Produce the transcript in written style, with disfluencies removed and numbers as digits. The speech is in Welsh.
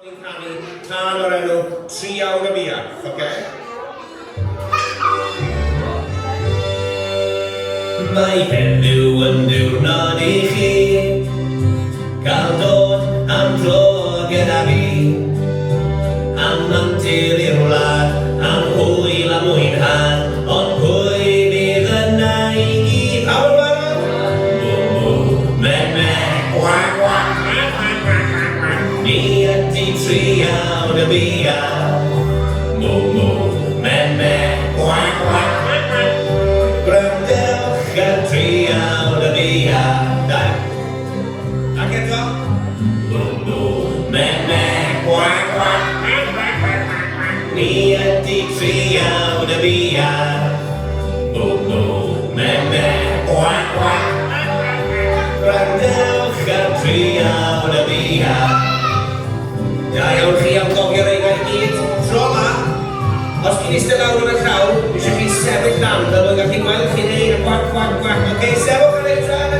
Ni'n canu tân o'r enw Triawd y Buarth, oce? Mae heddiw yn diwrnod i chi, cael dod am dro gyda fi, am mantir i'r wlad, am hwyl a mwynhad, ond pwy fydd yna i gyd? Awr barod? Mw, me, Wag, wag. ni ydi Triawd y Buarth. Mw, me, Wag, wag. gwrandewch ar Triawd y Buarth. Daith. Ac eto? Me, Wag, wag. ni ydi Triawd y Buarth. Me, Wag, wag. gwrandewch ar Triawd y Buarth. Da iawn chi am gofio reina i gyd. Tro ma, os chi'n eistedd lawr yn y llaw, eisiau chi sefyll lan, fel mae'n gallu gweld chi'n neud y gwag, gwag, gwag. Oce, sefwch ar eich tân.